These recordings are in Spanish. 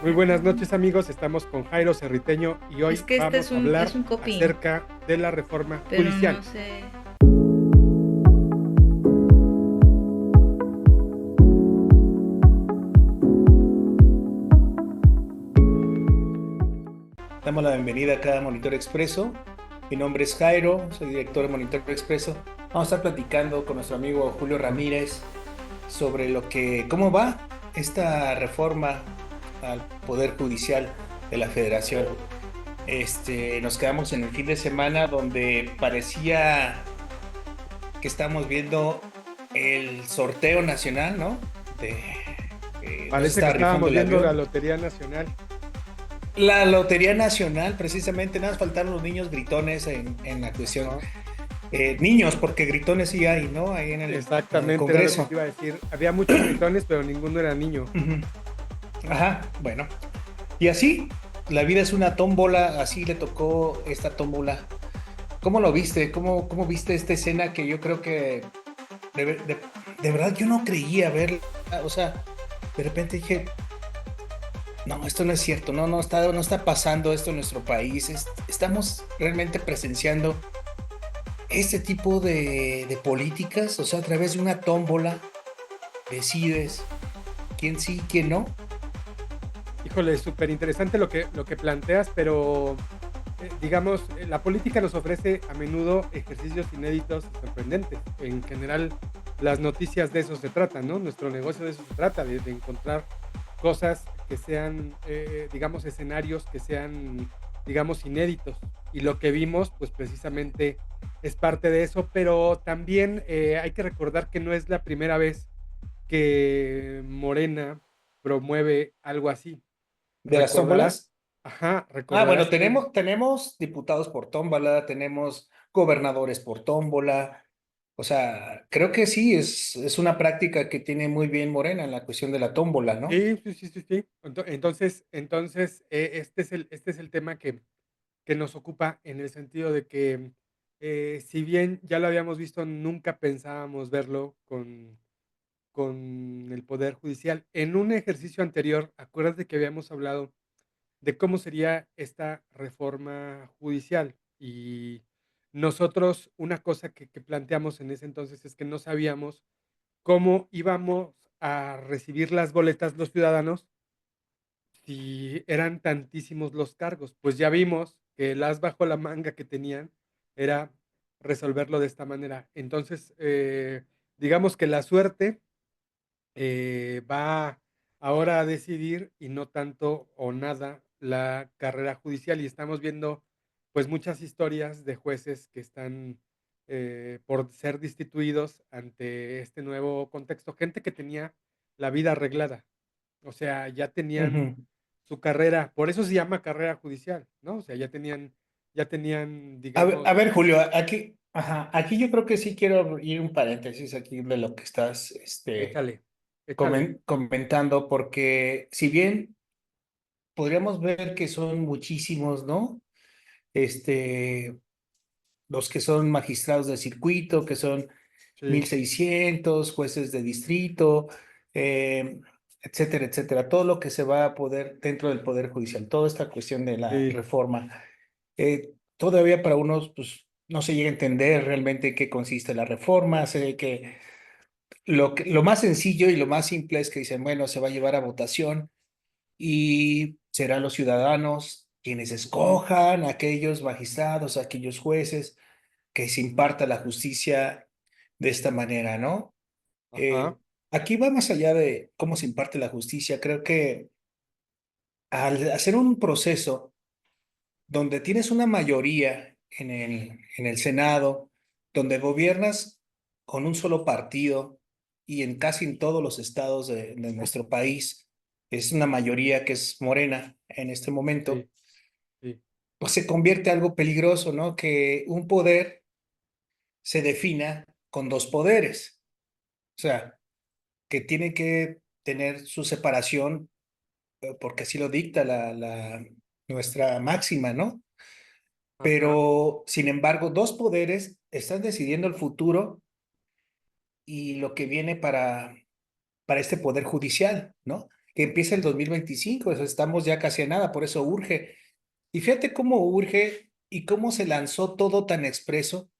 Muy buenas noches amigos, estamos con Jairo Cerriteño y Es hoy que este vamos es a un, hablar es un copy, acerca de la reforma pero judicial. no sé. Damos la bienvenida acá a Monitor Expreso. Mi nombre es Jairo, soy director de Monitor Expreso. Vamos a estar platicando con nuestro amigo Julio Ramírez sobre cómo va esta reforma al Poder Judicial de la Federación. Nos quedamos en el fin de semana donde parecía que estamos viendo el sorteo nacional, ¿no? Nos Parece que está rifando estábamos el viendo la avión. Lotería Nacional. La Lotería Nacional, precisamente, nada más faltaron los niños gritones en la cuestión. Ajá. Niños, porque gritones sí hay, ¿no? Ahí en el Exactamente, era lo que Congreso. te iba a decir. Había muchos gritones, pero ninguno era niño. Ujú. Ajá, bueno. Y así, la vida es una tómbola, así le tocó esta tómbola. ¿Cómo lo viste? ¿Cómo viste esta escena que yo creo que de verdad yo no creía verla? O sea, de repente dije, no, esto no es cierto, no está pasando esto en nuestro país. Estamos realmente presenciando este tipo de políticas, o sea, a través de una tómbola decides quién sí, quién no. Híjole, súper interesante lo que planteas, pero digamos, la política nos ofrece a menudo ejercicios inéditos y sorprendentes. En general, las noticias de eso se tratan, ¿no? Nuestro negocio de eso se trata, de encontrar cosas que sean, digamos, escenarios que sean, digamos, inéditos. Y lo que vimos, pues precisamente es parte de eso, pero también hay que recordar que no es la primera vez que Morena promueve algo así. De las Recordarás, tómbolas. ajá, Bueno, recordarás que tenemos diputados por tómbola, tenemos gobernadores por tómbola. O sea, creo que sí, es una práctica que tiene muy bien Morena en la cuestión de la tómbola, ¿no? sí, sí, sí, sí, sí. Entonces, este es el tema que nos ocupa en el sentido de que, si bien ya lo habíamos visto, nunca pensábamos verlo con el Poder Judicial. En un ejercicio anterior, acuérdate que habíamos hablado de cómo sería esta reforma judicial. Y nosotros, una cosa que planteamos en ese entonces es que no sabíamos cómo íbamos a recibir las boletas los ciudadanos si eran tantísimos los cargos. Pues ya vimos que el as bajo la manga que tenían era resolverlo de esta manera. Entonces, digamos que la suerte va ahora a decidir y no tanto o nada la carrera judicial. Y estamos viendo pues muchas historias de jueces que están por ser destituidos ante este nuevo contexto. Gente que tenía la vida arreglada, o sea, ya tenían Ujú. su carrera, por eso se llama carrera judicial, ¿no? O sea, ya tenían, digamos, A ver, Julio, aquí, ajá, aquí yo creo que sí quiero ir un paréntesis aquí de lo que estás, échale, échale. comentando, porque si bien podríamos ver que son muchísimos, ¿no? Este, los que son magistrados de circuito, que son Sí, 1,600 jueces de distrito, etcétera, etcétera. Todo lo que se va a poder dentro del Poder Judicial, toda esta cuestión de la sí, reforma. Todavía para unos, pues, no se llega a entender realmente en qué consiste la reforma. Se ve que lo más sencillo y lo más simple es que dicen, bueno, se va a llevar a votación y serán los ciudadanos quienes ujú, escojan a aquellos magistrados, a aquellos jueces que se imparta la justicia de esta manera, ¿no? ajá, Eh, Aquí va más allá de cómo se imparte la justicia. Creo que al hacer un proceso donde tienes una mayoría en el Senado, donde gobiernas con un solo partido y en casi en todos los estados de nuestro país, es una mayoría que es Morena en este momento, sí, sí, pues se convierte en algo peligroso, ¿no? Que un poder se defina con dos poderes. O sea, que tiene que tener su separación, porque así lo dicta nuestra máxima, ¿no? ajá, Pero, sin embargo, dos poderes están decidiendo el futuro y lo que viene para este poder judicial, ¿no? que empiece el 2025, o sea, estamos ya casi a nada, por eso urge. Y fíjate cómo urge y cómo se lanzó todo tan expreso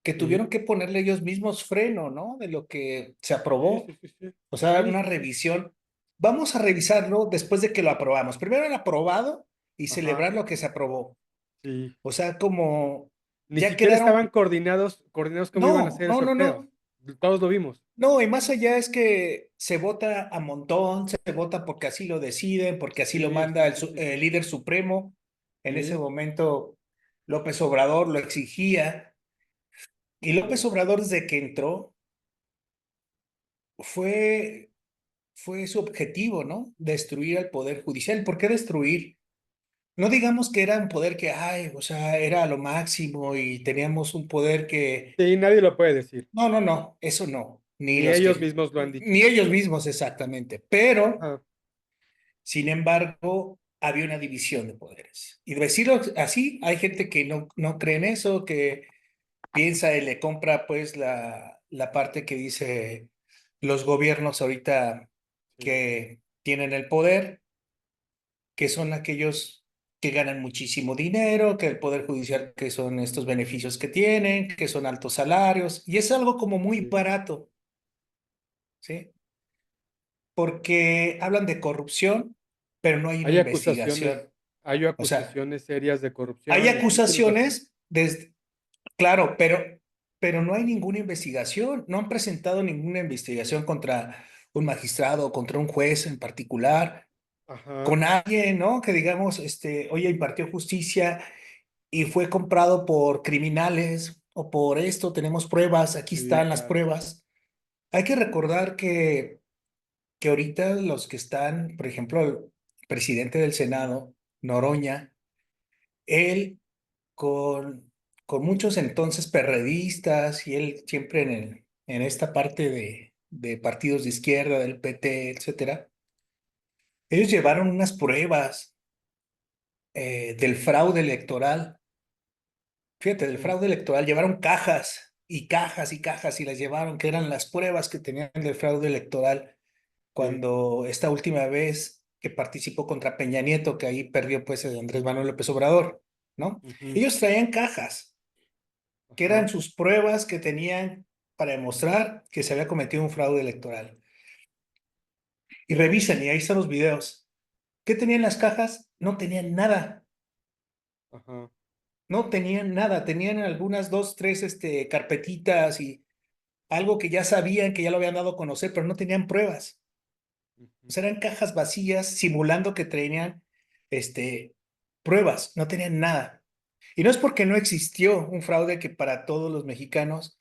que Sí, tuvieron que ponerle ellos mismos freno, ¿no? De lo que se sí, aprobó. sí, sí, sí. O sea, Sí, una sí, sí. revisión. Vamos a revisarlo después de que lo aprobamos. Primero el aprobado y Ajá, celebrar lo que se aprobó. sí. O sea, como Ni ya siquiera quedaron. estaban coordinados cómo iban a No, hacer el no, no, sorteo. no. Todos lo vimos. No, y más allá es que se vota a montón, se vota porque así lo deciden, porque así lo Sí, manda sí, el, sí, sí, el sí. líder supremo. En ese Sí, momento López Obrador lo exigía. Y López sí, Obrador desde que entró fue, fue su objetivo, ¿no? Destruir al Poder Judicial. ¿Por qué destruir? No digamos que era un poder que, ay, o sea, era lo máximo y teníamos un poder que... sí, nadie lo puede decir. No, no, no, eso no. Ni Ni los ellos que... mismos lo han dicho. Ni ellos mismos exactamente. Pero, Ajá, sin embargo, había una división de poderes. Y decirlo así, hay gente que no cree en eso, que piensa y le compra pues la parte que dice los gobiernos ahorita sí, que tienen el poder, que son aquellos que ganan muchísimo dinero, que el poder judicial, que son estos beneficios que tienen, que son altos salarios, y es algo como muy sí. barato, ¿sí? Porque hablan de corrupción, pero no hay una Hay investigación. acusaciones, hay O sea, acusaciones serias de hay corrupción y sí, tienes razón. acusaciones desde, claro, pero no hay ninguna investigación, no han presentado ninguna investigación contra un magistrado o contra un juez en particular, Ajá, con alguien, ¿no? Que digamos, oye, impartió justicia y fue comprado por criminales o por esto, tenemos pruebas, aquí sí, están las claro. pruebas. Hay que recordar que ahorita los que están, por ejemplo, el presidente del Senado, Noroña, él con muchos entonces perredistas y él siempre en esta parte de partidos de izquierda, del PT, etcétera, ellos llevaron unas pruebas del fraude electoral. Fíjate, del Sí, fraude electoral, llevaron cajas y cajas y cajas y las llevaron, que eran las pruebas que tenían del fraude electoral sí. cuando esta última vez que participó contra Peña Nieto, que ahí perdió pues Andrés Manuel López Obrador, ¿no? Ujú, Ellos traían cajas que eran ajá. sus pruebas que tenían para demostrar que se había cometido un fraude electoral. Y revisan, y ahí están los videos. ¿Qué tenían las cajas? No tenían nada, Ajá. no tenían nada. Tenían algunas dos, tres carpetitas y algo que ya sabían, que ya lo habían dado a conocer, pero no tenían pruebas. O Ujú. sea, eran cajas vacías simulando que tenían pruebas, no tenían nada. Y no es porque no existió un fraude que para todos los mexicanos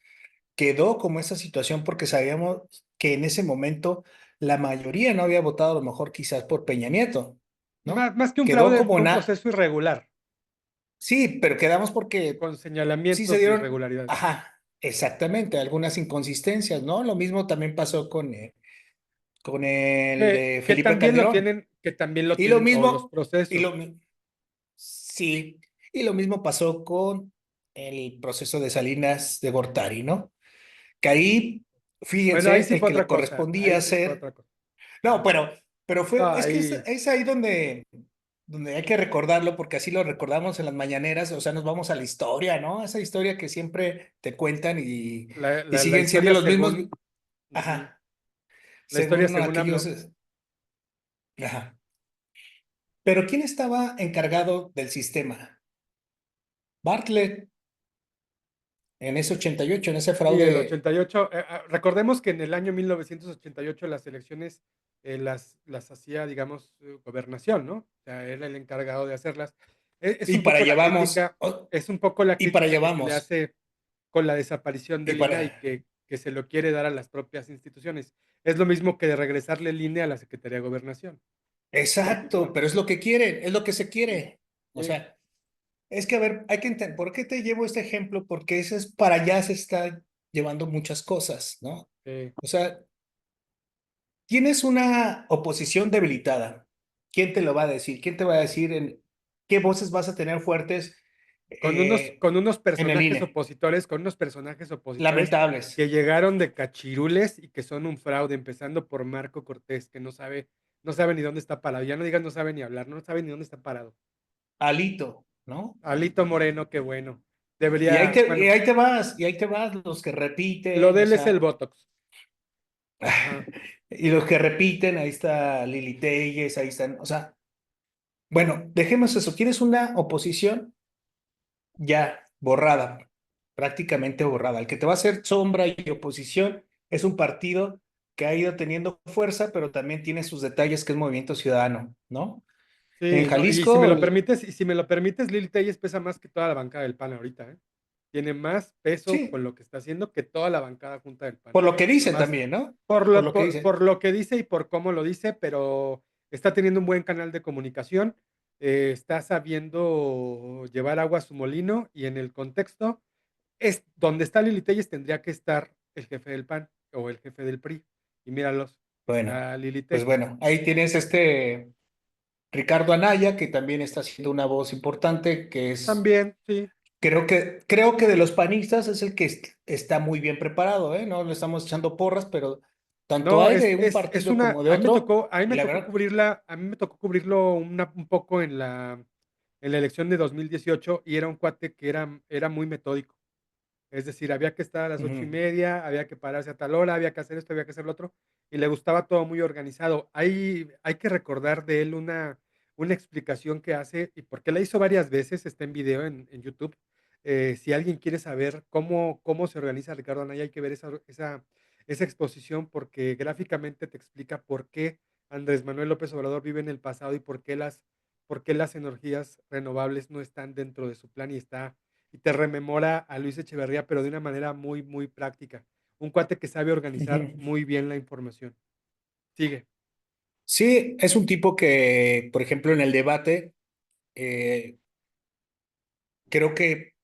quedó como esa situación porque sabíamos que en ese momento la mayoría no había votado a lo mejor quizás por Peña Nieto, ¿no? Más que un Quedó fraude, como fue un proceso irregular, Sí, pero quedamos porque con sí se señalamientos de dieron, irregularidades. ajá, exactamente, algunas inconsistencias, ¿no? Lo mismo también pasó con el de Felipe Calderón. Que también lo Y lo tienen todos los mismo, y procesos. lo, sí, y lo mismo pasó con el proceso de Salinas de Gortari, ¿no? Que ahí, Bueno, ahí fíjense, sí el fue que le otra cosa. correspondía Ahí sí fue ser, otra cosa. no, pero No, fue, es que ahí, es ahí donde hay que recordarlo, porque así lo recordamos en las mañaneras, o sea, nos vamos a la historia, ¿no? Esa historia que siempre te cuentan y la siguen siendo historia los mismos, según, ujú, ajá, la historia según según aquellos, AMLO. ajá. Pero ¿quién estaba encargado del sistema? Bartlett, en ese 88 en ese Sí, el fraude. 88. Recordemos que en el año 1988 las elecciones las hacía, digamos, gobernación, ¿no? O sea, era el encargado de hacerlas. Es Y un para poco la llevamos, crítica, es un poco la y para crítica que se le llevamos, hace con la desaparición y del INAH y para, que se lo quiere dar a las propias instituciones. Es lo mismo que de regresarle el INE a la Secretaría de Gobernación. exacto, pero es lo que quieren, es lo que se Sí, quiere. O sí, sea, es que a ver, hay que entender, ¿por qué te llevo este ejemplo? Porque ese es para allá se está llevando muchas cosas, ¿no? sí. O sea, tienes una oposición debilitada. ¿Quién te lo va a decir? ¿Quién te va a decir en qué voces vas a tener fuertes Con unos en el personajes INE? opositores, con unos personajes opositores Lamentables. que llegaron de cachirules y que son un fraude, empezando por Marco Cortés, que no sabe no sabe ni dónde está parado. Ya no digas no sabe ni hablar, no sabe ni dónde está parado. Alito, ¿no? Alito Moreno, qué bueno. Y ahí Debería, te, bueno, y ahí te vas, y ahí te vas, los que lo repiten, de o él es el sea, Botox. Ajá. y los que repiten, ahí está Lili Telles, ahí están, o sea, bueno, dejemos eso. Tienes una oposición ya borrada, prácticamente borrada. El que te va a hacer sombra y oposición es un partido que ha ido teniendo fuerza, pero también tiene sus detalles, que es Movimiento Ciudadano, ¿no? En Sí, no, Jalisco, y si me lo permites, Lili Telles pesa más que toda la bancada del PAN ahorita, ¿eh? Tiene más peso con sí, lo que está haciendo que toda la bancada junta del PAN. por lo que dicen Nomás también, ¿no? por Por lo, lo que dicen. por lo que dice y por cómo lo dice, pero está teniendo un buen canal de comunicación, está sabiendo llevar agua a su molino y en el contexto es donde está Lili Telles tendría que estar el jefe del PAN o el jefe del PRI. Y míralos, Bueno, está Lili pues Telles. bueno, ahí tienes Ricardo Anaya, que también está siendo una voz importante, que es, También, sí. creo que de los panistas es el que está muy bien preparado, ¿eh? No le estamos echando porras, pero tanto No, hay de un es partido una, como de otro, a mí y me la tocó verdad, cubrirla, a mí me tocó cubrirlo un poco en la elección de 2018 y era un cuate que era muy metódico. Es decir, había que estar a las ocho y ujú, media, había que pararse a tal hora, había que hacer esto, había que hacer lo otro, y le gustaba todo muy organizado. Hay que recordar de él una explicación que hace, y porque la hizo varias veces, está en video en YouTube. Si alguien quiere saber cómo se organiza Ricardo Anaya, hay que ver esa exposición, porque gráficamente te explica por qué Andrés Manuel López Obrador vive en el pasado y por qué las energías renovables no están dentro de su plan y te rememora a Luis Echeverría, pero de una manera muy, muy práctica. Un cuate que sabe organizar ujú. muy bien la información. Sigue. Sí, es un tipo que, por ejemplo, en el debate, eh, creo que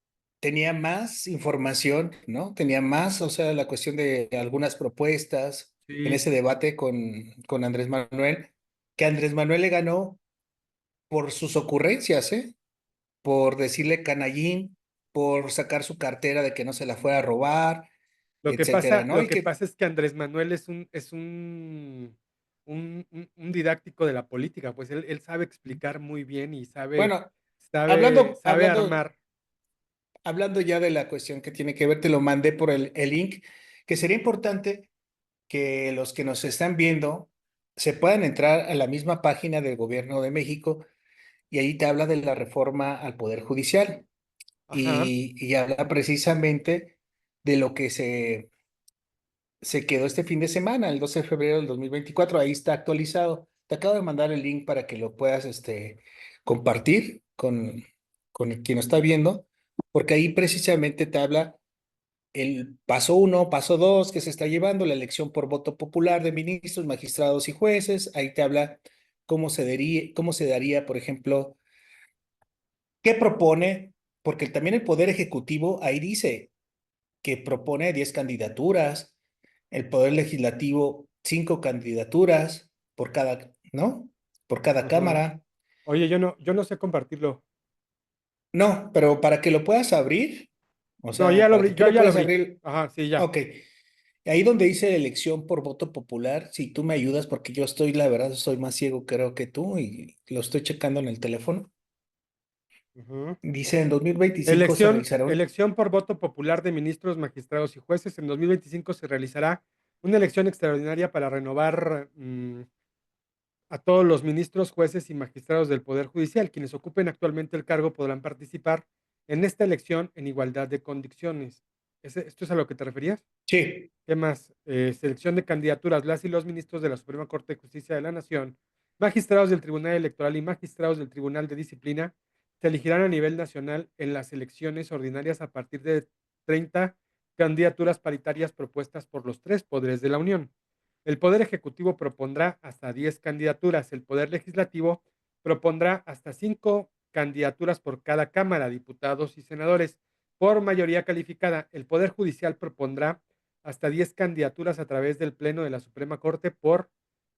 tenía más información, ¿no? Tenía más, o sea, la cuestión de algunas propuestas en Sí, ese debate con Andrés Manuel, que Andrés Manuel le ganó por sus ocurrencias, ¿eh? Por decirle canallín, por sacar su cartera de que no se la fuera a robar, etcétera, ¿no? lo Y que que, pasa es que Andrés Manuel es un didáctico de la política, pues él sabe explicar muy bien y bueno, sabe, hablando, sabe hablando, armar. hablando ya de la cuestión que tiene que ver, te lo mandé por el link, que sería importante que los que nos están viendo se puedan entrar a la misma página del Gobierno de México y ahí te habla de la reforma al Poder Judicial Ajá, y habla precisamente de lo que se quedó este fin de semana, el 12 de febrero del 2024. Ahí está actualizado. Te acabo de mandar el link para que lo puedas compartir con quien lo está viendo, porque ahí precisamente te habla el paso uno, paso dos, que se está llevando la elección por voto popular de ministros, magistrados y jueces. Ahí te habla cómo se daría, por ejemplo, qué propone, porque también el Poder Ejecutivo ahí dice que propone 10 candidaturas, el Poder Legislativo 5 candidaturas por cada, ¿no? Por cada ajá. cámara. Oye, yo no sé compartirlo. No, pero para que lo puedas abrir, o No, ya sea, lo para que abrí, tú yo lo ya lo puedas abrí. abrir, Ajá, sí, ya. ok. Ahí donde dice elección por voto popular, si tú me ayudas, porque yo estoy, la verdad, soy más ciego creo que tú y lo estoy checando en el teléfono. Ujú. Dice en 2025 se realizará un... Elección por voto popular de ministros, magistrados y jueces. En 2025 se realizará una elección extraordinaria para renovar a todos los ministros, jueces y magistrados del Poder Judicial. Quienes ocupen actualmente el cargo podrán participar en esta elección en igualdad de condiciones. ¿Esto es a lo que te referías? Sí, ¿Qué más? Selección de candidaturas. Las y los ministros de la Suprema Corte de Justicia de la Nación, magistrados del Tribunal Electoral y magistrados del Tribunal de Disciplina se elegirán a nivel nacional en las elecciones ordinarias a partir de 30 candidaturas paritarias propuestas por los tres poderes de la Unión. El Poder Ejecutivo propondrá hasta 10 candidaturas. El Poder Legislativo propondrá hasta 5 candidaturas por cada Cámara, diputados y senadores. Por mayoría calificada, el Poder Judicial propondrá hasta 10 candidaturas a través del Pleno de la Suprema Corte por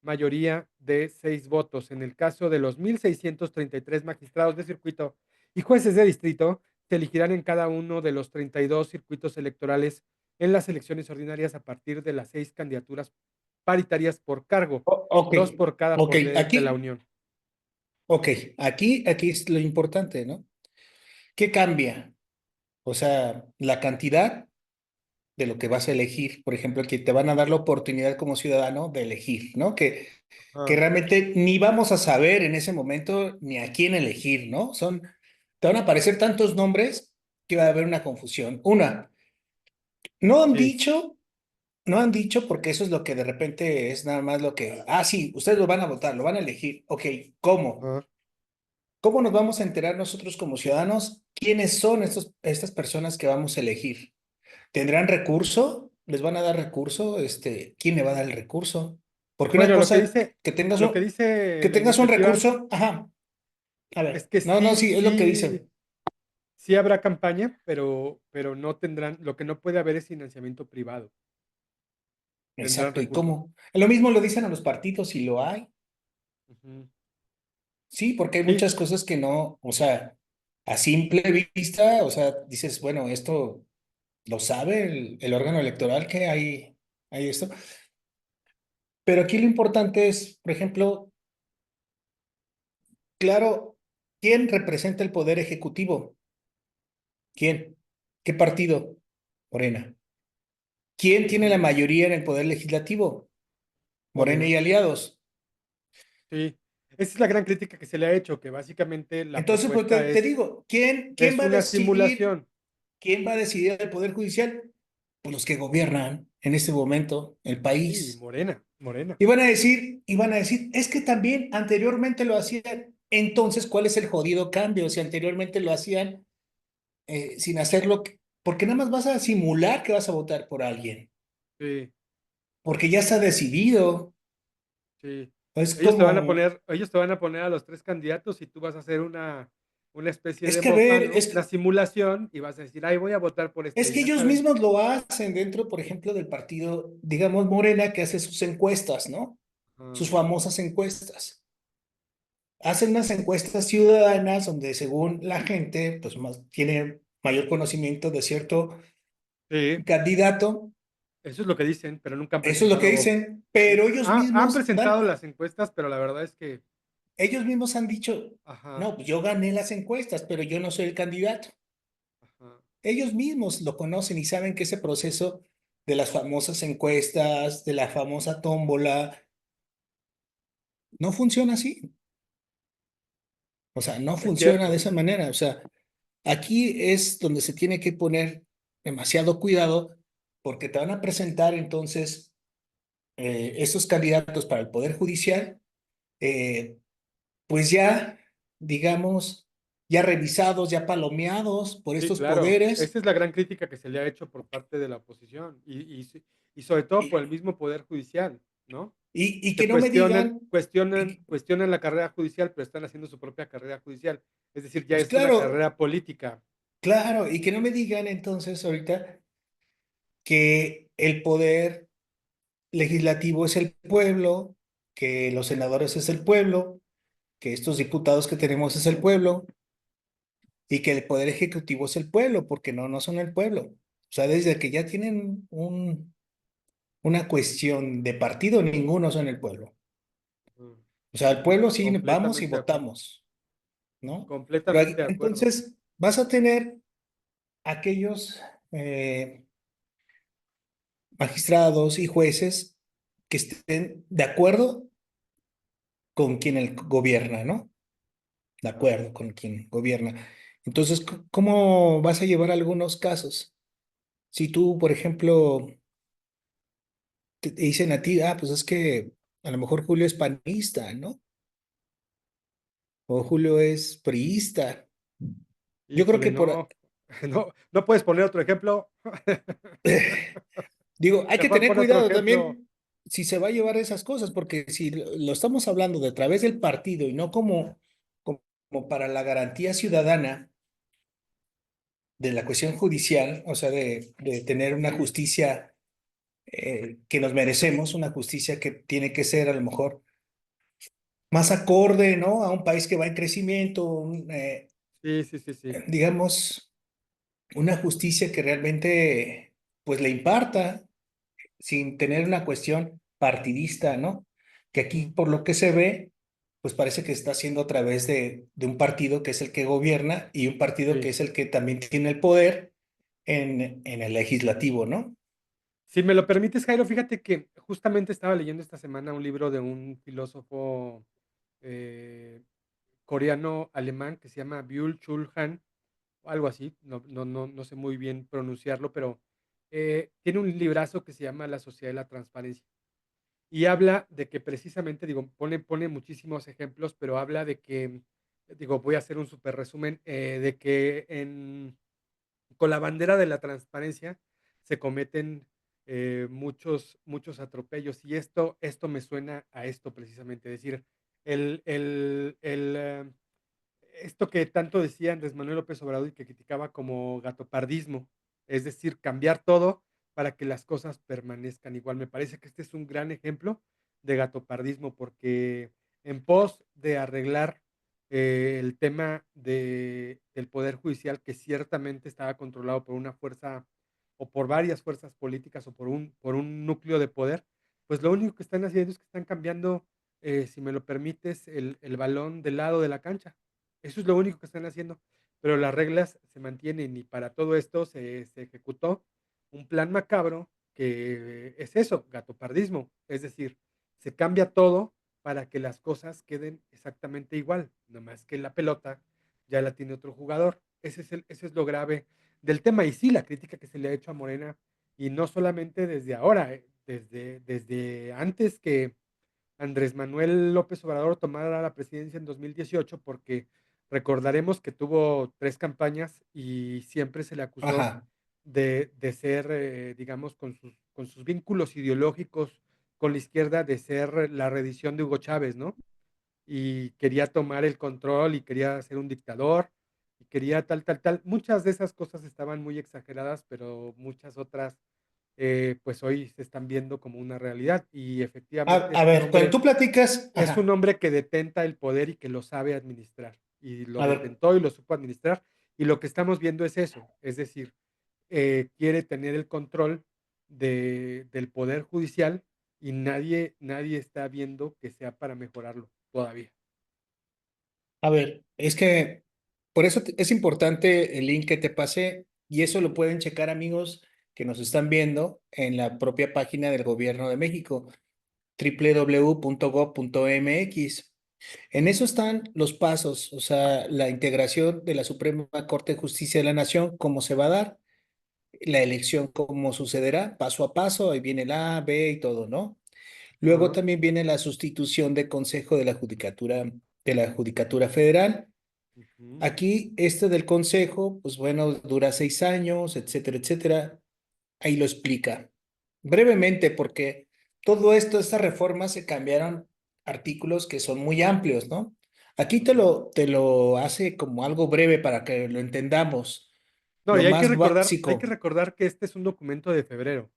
mayoría de 6 votos. En el caso de los 1,633 magistrados de circuito y jueces de distrito, se elegirán en cada uno de los 32 circuitos electorales en las elecciones ordinarias a partir de las 6 candidaturas paritarias por cargo, Ok, 2 por cada ok, poder de la Unión. ok, aquí es lo importante, ¿no? ¿Qué cambia? O sea, la cantidad de lo que vas a elegir, por ejemplo, que te van a dar la oportunidad como ciudadano de elegir, ¿no? Que Ajá, realmente ni vamos a saber en ese momento ni a quién elegir, ¿no? Te van a aparecer tantos nombres que va a haber una confusión. No han sí, dicho, no han dicho porque eso es lo que de repente es nada más lo que, sí, ustedes lo van a votar, lo van a elegir. Ok, ¿cómo? ajá. ¿Cómo nos vamos a enterar nosotros como ciudadanos quiénes son estas personas que vamos a elegir? ¿Tendrán recurso? ¿Les van a dar recurso? ¿Quién le va a dar el recurso? Porque una Bueno, cosa, que lo que dice que la tengas un iniciativa recurso, ajá, a es ver, que no, sí, sí, es lo que dicen. sí habrá campaña, pero no tendrán, lo que no puede haber es financiamiento privado. Tendrán Exacto, ¿y recursos. cómo? Lo mismo lo dicen a los partidos y lo hay. Ujú. Sí, porque hay Sí, muchas cosas que no, o sea, a simple vista, o sea, dices, bueno, esto lo sabe el órgano electoral que hay esto. Pero aquí lo importante es, por ejemplo, claro, ¿quién representa el poder ejecutivo? ¿Quién? ¿Qué partido? Morena. ¿Quién tiene la ujú, mayoría en el poder legislativo? Morena Morena. y aliados. Sí. Esa es la gran crítica que se le ha hecho, que básicamente la Entonces, pues te, propuesta te digo, ¿quién es va a una decidir? simulación. ¿Quién va a decidir el poder judicial? Pues los que gobiernan en este momento el Sí, país. Morena, Morena. Y van a decir, es que también anteriormente lo hacían. Entonces, ¿cuál es el jodido cambio? Si anteriormente lo hacían sin hacerlo, porque nada más vas a simular que vas a votar por alguien, Sí, porque ya está decidido. sí. Es como, Ellos te van a poner a los 3 candidatos y tú vas a hacer una especie es de que a ver, bofano, una simulación y vas a decir: "Ay, voy a votar por es este", y que ya ellos saben. mismos lo hacen dentro, por ejemplo, del partido, digamos, Morena, que hace sus encuestas, ¿no? Ajá, Sus famosas encuestas. Hacen unas encuestas ciudadanas donde según la gente, pues tiene mayor conocimiento de cierto sí, candidato. eso es lo que dicen, pero nunca han Eso es lo que presentado. dicen, pero ellos Han mismos presentado las encuestas, pero la verdad es que ellos mismos han dicho, ajá, no, pues yo gané las encuestas, pero yo no soy el candidato. ajá. Ellos mismos lo conocen y saben que ese proceso de las famosas encuestas, de la famosa tómbola, no funciona así. O sea, no Es funciona de cierto. esa manera. O sea, aquí es donde se tiene que poner demasiado cuidado porque te van a presentar entonces estos candidatos para el Poder Judicial, eh, pues ya, digamos, ya revisados, ya palomeados por Sí, estos claro. poderes. Esa es la gran crítica que se le ha hecho por parte de la oposición y sobre todo por Y, el mismo poder judicial, ¿no? y Que que no me digan, cuestionan la carrera judicial, pero están haciendo su propia carrera judicial. Es decir, ya pues es una claro, carrera política. claro, y que no me digan entonces ahorita que el poder legislativo es el pueblo, que los senadores es el pueblo, que estos diputados que tenemos es el pueblo y que el poder ejecutivo es el pueblo, porque no, no son el pueblo. O sea, desde que ya tienen una cuestión de partido, ninguno son el pueblo. Mm, O sea, el pueblo sí vamos y completamente de acuerdo. votamos, ¿no? Pero Completamente de acuerdo. entonces vas a tener aquellos magistrados y jueces que estén de acuerdo con quien gobierna, ¿no? De Ajá. acuerdo con quien gobierna. Entonces, ¿cómo vas a llevar algunos casos? Si tú, por ejemplo, te dicen a ti, pues es que a lo mejor Julio es panista, ¿no? O Julio es priista. Yo creo Híjole, que no. No, no puedes poner otro ejemplo. digo, hay que Mejor tener pon otro cuidado ejemplo. también si se va a llevar esas cosas, porque si lo estamos hablando de a través del partido y no como para la garantía ciudadana de la cuestión judicial, o sea, de tener una Sí, justicia que nos merecemos, una justicia que tiene que ser a lo mejor más acorde, ¿no? A un país que va en crecimiento, sí, sí, sí, sí. digamos, una justicia que realmente, pues, le imparta sin tener una cuestión. partidista, ¿no? Que aquí, Mm, por lo que se ve, pues parece que está haciendo a través de un partido que es el que gobierna y un partido que sí. es el que también tiene el poder en el legislativo, ¿no? Si me lo permites, Jairo, fíjate que justamente estaba leyendo esta semana un libro de un filósofo eh, coreano-alemán que se llama Byul-Chul Han, o algo así, no sé muy bien pronunciarlo, pero tiene un librazo que se llama La Sociedad de la Transparencia. Y habla de que precisamente, digo, pone muchísimos ejemplos, pero habla de que, digo, voy a hacer un súper resumen, de que con la bandera de la transparencia se cometen muchos atropellos. Y esto me suena a esto precisamente, es decir, el, el, el, eh, esto que tanto decía Andrés Manuel López Obrador y que criticaba como gatopardismo, es decir, cambiar todo para que las cosas permanezcan igual. Me parece que este es un gran ejemplo de gatopardismo porque en pos de arreglar el tema del Poder Judicial, que ciertamente estaba controlado por una fuerza o por varias fuerzas políticas o por un núcleo de poder, pues lo único que están haciendo es que están cambiando, si me lo permites, el balón del lado de la cancha. Eso es lo único que están haciendo, pero las reglas se mantienen y para todo esto se ejecutó un plan macabro que es eso, gatopardismo, es decir, se cambia todo para que las cosas queden exactamente igual, nomás que la pelota ya la tiene otro jugador. Ese es lo grave del tema y sí, la crítica que se le ha hecho a Morena y no solamente desde ahora, desde antes que Andrés Manuel López Obrador tomara la presidencia en 2018, porque recordaremos que tuvo 3 campañas y siempre se le acusó Ajá. de ser, digamos, con sus vínculos ideológicos con la izquierda, de ser la reedición de Hugo Chávez, ¿no? Y quería tomar el control y quería ser un dictador y quería tal. Muchas de esas cosas estaban muy exageradas, pero muchas otras, pues hoy se están viendo como una realidad y efectivamente A ver, cuando tú platicas, es un ajá, hombre que detenta el poder y que lo sabe administrar. Y lo a ver, detentó y lo supo administrar. Y lo que estamos viendo es eso. Es decir, quiere tener el control del poder judicial y nadie está viendo que sea para mejorarlo todavía. a ver, es que por eso es importante el link que te pasé y eso lo pueden checar amigos que nos están viendo en la propia página del Gobierno de México, www.gov.mx. En eso están los pasos, o sea, la integración de la Suprema Corte de Justicia de la Nación, cómo se va a dar, la elección, cómo sucederá, paso a paso, ahí viene el A, B y todo, ¿no? Luego Ajá, también viene la sustitución de Consejo de la Judicatura Federal. ujú. Aquí, este del Consejo, pues bueno, dura 6 años, etcétera, etcétera. Ahí lo explica brevemente, porque todo esto, estas reformas se cambiaron artículos que son muy amplios, ¿no? Aquí Ujú. te lo hace como algo breve para que lo entendamos, No, lo y más hay que básico. recordar que este es un documento de febrero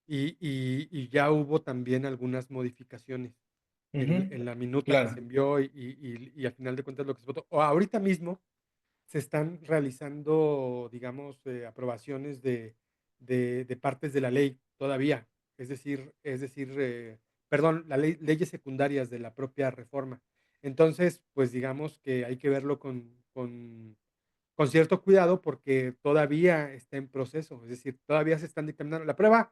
y ya hubo también algunas modificaciones Ujú, en la minuta que se claro. envió y al final de cuentas lo que se votó. O ahorita mismo se están realizando, digamos, aprobaciones de partes de la ley todavía. Es decir, perdón, leyes secundarias de la propia reforma. Entonces, pues digamos que hay que verlo con cierto cuidado porque todavía está en proceso, es decir, todavía se están dictaminando. La prueba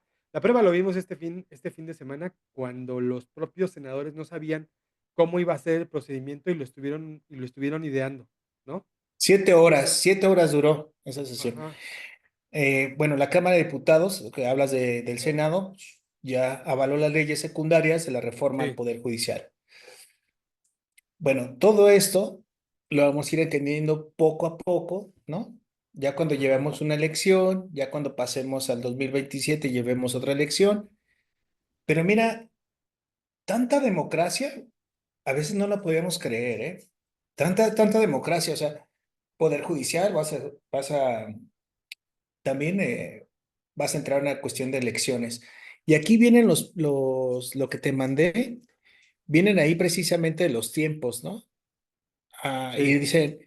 lo vimos este fin de semana cuando los propios senadores no sabían cómo iba a ser el procedimiento y lo estuvieron ideando, ¿no? 7 horas duró esa sesión. Ajá, Bueno, la Cámara de Diputados, que hablas del Senado, ya avaló las leyes secundarias de la reforma al sí, Poder Judicial. Bueno, todo esto lo vamos a ir entendiendo poco a poco, ¿no? Ya cuando ajá. llevemos una elección, ya cuando pasemos al 2027 y llevemos otra elección. Pero mira, tanta democracia, a veces no la podíamos creer, ¿eh? Tanta democracia, o sea, Poder Judicial, también vas a entrar en una cuestión de elecciones. Y aquí vienen lo que te mandé, vienen ahí precisamente los tiempos, ¿no? Y Sí, dicen,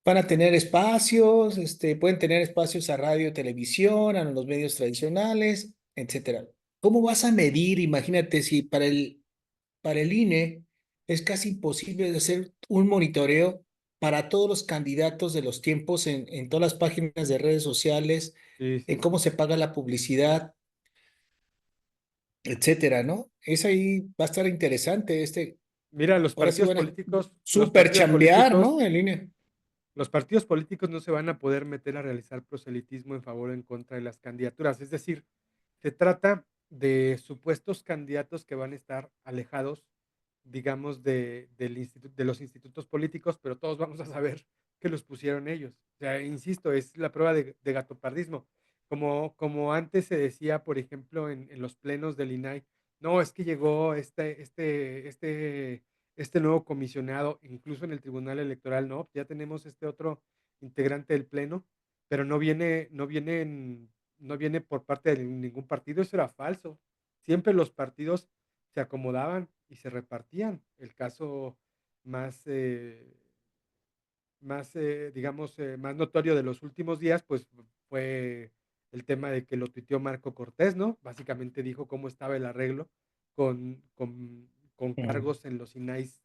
van a tener espacios, pueden tener espacios a radio, televisión, a los medios tradicionales, etcétera. ¿cómo vas a medir? Imagínate si para el INE es casi imposible hacer un monitoreo para todos los candidatos de los tiempos en todas las páginas de redes sociales, Sí, en sí, cómo sí. se paga la publicidad, etcétera, ¿no? Es ahí, va a estar interesante Mira, ahora sí van a los super partidos chambear, políticos, ¿no? El INE. los partidos políticos no se van a poder meter a realizar proselitismo en favor o en contra de las candidaturas. Es decir, se trata de supuestos candidatos que van a estar alejados, digamos, de los institutos políticos, pero todos vamos a saber que los pusieron ellos. O sea, insisto, es la prueba de gatopardismo. Como antes se decía, por ejemplo, en los plenos del INAI, no, es que llegó este nuevo comisionado, incluso en el Tribunal Electoral, no, ya tenemos este otro integrante del pleno, pero no viene por parte de ningún partido, eso era falso. Siempre los partidos se acomodaban y se repartían. El caso más, digamos, más notorio de los últimos días, pues fue el tema de que lo tuiteó Marco Cortés, ¿no? Básicamente dijo cómo estaba el arreglo con, con, con Mm. cargos en los INAIs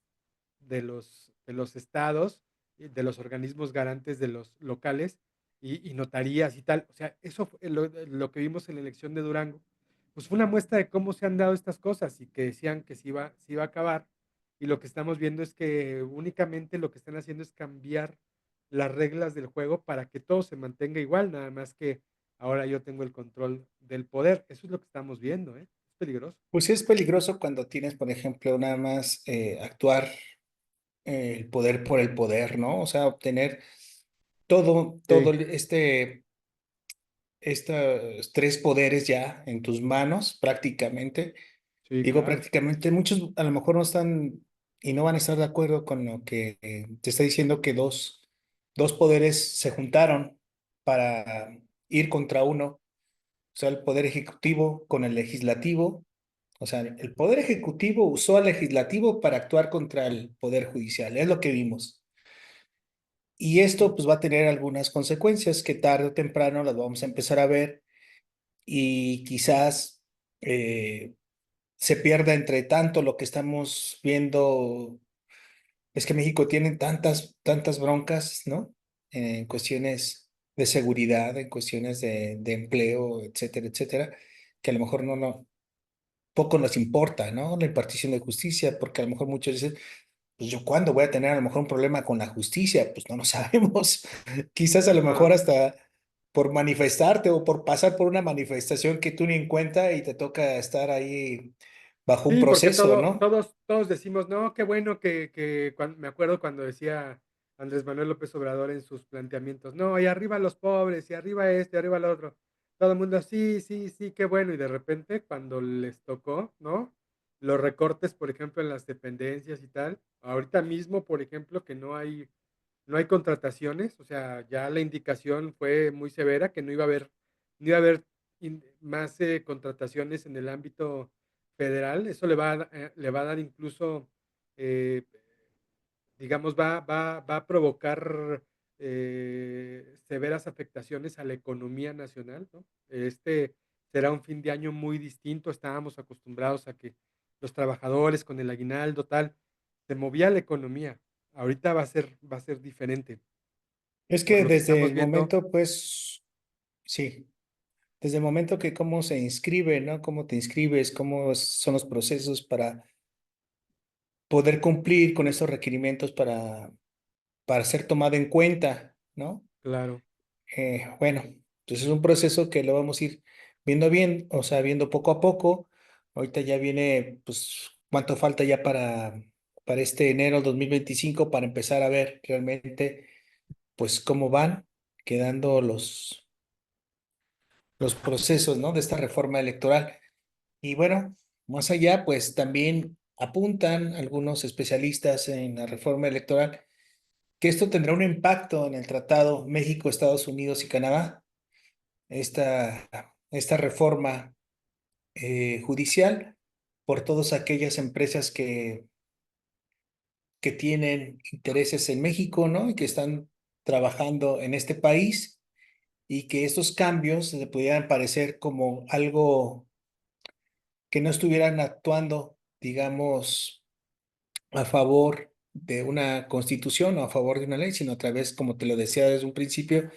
de los estados, de los organismos garantes de los locales y notarías y tal. O sea, eso fue lo que vimos en la elección de Durango. Pues fue una muestra de cómo se han dado estas cosas y que decían que se iba a acabar. Y lo que estamos viendo es que únicamente lo que están haciendo es cambiar las reglas del juego para que todo se mantenga igual, nada más que ahora yo tengo el control del poder. Eso es lo que estamos viendo, ¿eh? Es peligroso. Pues sí es peligroso cuando tienes, por ejemplo, nada más actuar el poder por el poder, ¿no? O sea, obtener todo Sí, estos tres poderes ya en tus manos prácticamente. sí, Digo claro. prácticamente, muchos a lo mejor no están y no van a estar de acuerdo con lo que te está diciendo que dos poderes se juntaron para ir contra uno, o sea, el poder ejecutivo con el legislativo. O sea, el poder ejecutivo usó al legislativo para actuar contra el poder judicial, es lo que vimos. Y esto Sí. pues va a tener algunas consecuencias que tarde o temprano las vamos a empezar a ver y quizás se pierda entre tanto lo que estamos viendo. Es que México tiene tantas broncas, ¿no? En cuestiones de seguridad, en cuestiones de empleo, etcétera, etcétera, que a lo mejor poco nos importa, ¿no? La impartición de justicia, porque a lo mejor muchos dicen, pues yo cuándo voy a tener a lo mejor un problema con la justicia, pues no lo sabemos. Quizás a lo mejor No. hasta por manifestarte o por pasar por una manifestación que tú ni en cuenta y te toca estar ahí bajo un Sí, porque proceso, ¿no? todos decimos, no, qué bueno me acuerdo cuando decía Andrés Manuel López Obrador en sus planteamientos, no, y arriba los pobres, y arriba esto, y arriba lo otro. Todo el mundo, sí, sí, sí, qué bueno. Y de repente, cuando les tocó, ¿no? Los recortes, por ejemplo, en las dependencias y tal. Ahorita mismo, por ejemplo, que no hay contrataciones, o sea, ya la indicación fue muy severa que no iba a haber más contrataciones en el ámbito federal. Eso le va a dar incluso, eh, digamos, va a provocar severas afectaciones a la economía nacional, ¿no? Este será un fin de año muy distinto. Estábamos acostumbrados a que los trabajadores con el aguinaldo, tal, se movía la economía. Ahorita va a ser diferente Es por que lo que desde estamos el viendo. momento, pues, sí, desde el momento que cómo se inscribe, ¿no? Cómo te inscribes, cómo son los procesos para poder cumplir con esos requerimientos para ser tomado en cuenta, ¿no? Claro. Bueno, entonces es un proceso que lo vamos a ir viendo bien, o sea, viendo poco a poco. Ahorita ya viene, pues, cuánto falta ya para este enero 2025 para empezar a ver realmente, pues, cómo van quedando los procesos, ¿no? De esta reforma electoral. Y bueno, más allá, pues también apuntan algunos especialistas en la reforma electoral que esto tendrá un impacto en el tratado México, Estados Unidos y Canadá. Esta, esta reforma judicial por todas aquellas empresas que tienen intereses en México, ¿no? Y que están trabajando en este país y que estos cambios se pudieran parecer como algo que no estuvieran actuando, digamos, a favor de una constitución o a favor de una ley, sino a través, como te lo decía desde un principio,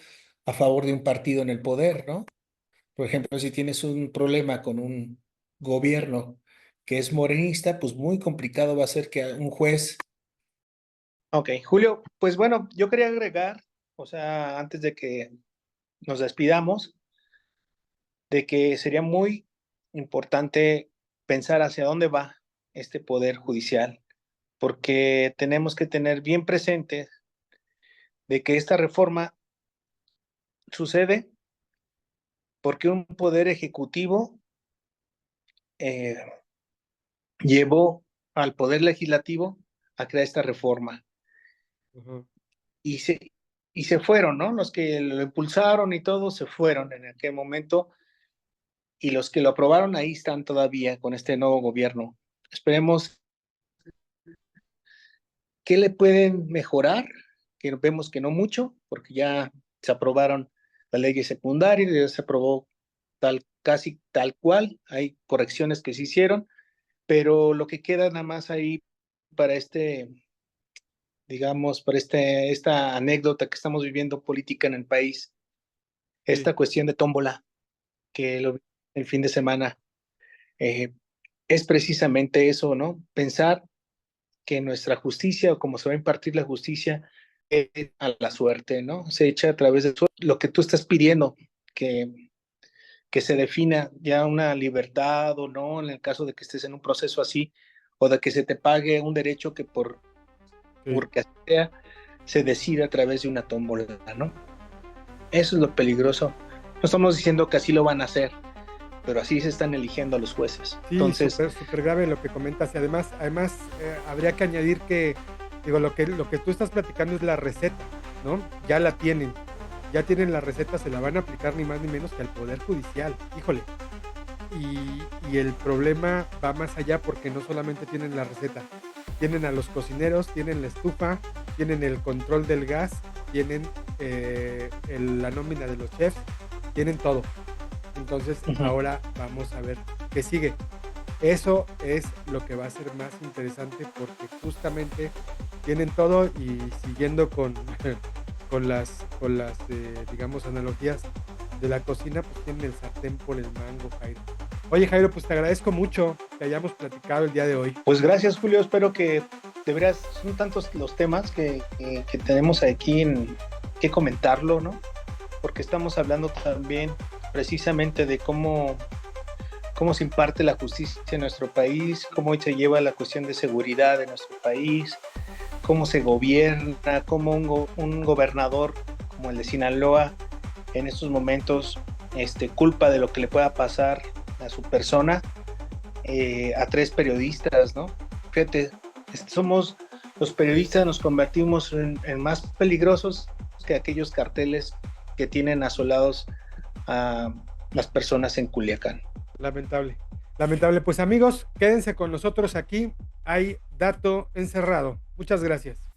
a favor de un partido en el poder, ¿no? Por ejemplo, si tienes un problema con un gobierno que es morenista, pues muy complicado va a ser que un juez. Ok, Julio, pues bueno, yo quería agregar, o sea, antes de que nos despidamos, de que sería muy importante pensar hacia dónde va este poder judicial, porque tenemos que tener bien presente de que esta reforma sucede porque un poder ejecutivo eh, llevó al poder legislativo a crear esta reforma Ujú. y y se fueron, ¿no? Los que lo impulsaron y todo se fueron en aquel momento y los que lo aprobaron ahí están todavía con este nuevo gobierno. Esperemos qué le pueden mejorar, que vemos que no mucho, porque ya se aprobaron las leyes secundarias, ya se aprobó casi tal cual, hay correcciones que se hicieron, pero lo que queda nada más ahí para digamos, para esta anécdota que estamos viviendo política en el país, Sí, esta cuestión de tómbola, que lo vi el fin de semana, eh, es precisamente eso, ¿no? Pensar que nuestra justicia o como se va a impartir la justicia es a la suerte, ¿no? Se echa a través de lo que tú estás pidiendo, que, que se defina ya una libertad o no, en el caso de que estés en un proceso así, o de que se te pague un derecho que sí. porque así sea, se decide a través de una tómbola, ¿no? Eso es lo peligroso. No estamos diciendo que así lo van a hacer, pero así se están eligiendo a los jueces. Sí, Entonces, súper, súper grave lo que comentas. Y además habría que añadir que, digo, lo que tú estás platicando es la receta, ¿no? Ya la tienen. Ya tienen la receta, se la van a aplicar ni más ni menos que al Poder Judicial. Híjole. Y el problema va más allá porque no solamente tienen la receta, tienen a los cocineros, tienen la estufa, tienen el control del gas, tienen la nómina de los chefs, tienen todo. Entonces uh-huh. ahora vamos a ver qué sigue. Eso es lo que va a ser más interesante porque justamente tienen todo y siguiendo con, con las digamos, analogías de la cocina, pues tienen el sartén por el mango, Jairo. Oye, Jairo, pues te agradezco mucho que hayamos platicado el día de hoy. Pues gracias, Julio. Espero que de veras son tantos los temas que tenemos aquí que comentarlo, ¿no? Porque estamos hablando también precisamente de cómo se imparte la justicia en nuestro país, cómo se lleva la cuestión de seguridad en nuestro país, cómo se gobierna, cómo un gobernador como el de Sinaloa en estos momentos culpa de lo que le pueda pasar a su persona a 3 periodistas, ¿no? Fíjate, somos los periodistas, nos convertimos en más peligrosos que aquellos carteles que tienen asolados a las personas en Culiacán. Lamentable. Lamentable. Pues amigos, quédense con nosotros aquí. Hay dato encerrado. Muchas gracias.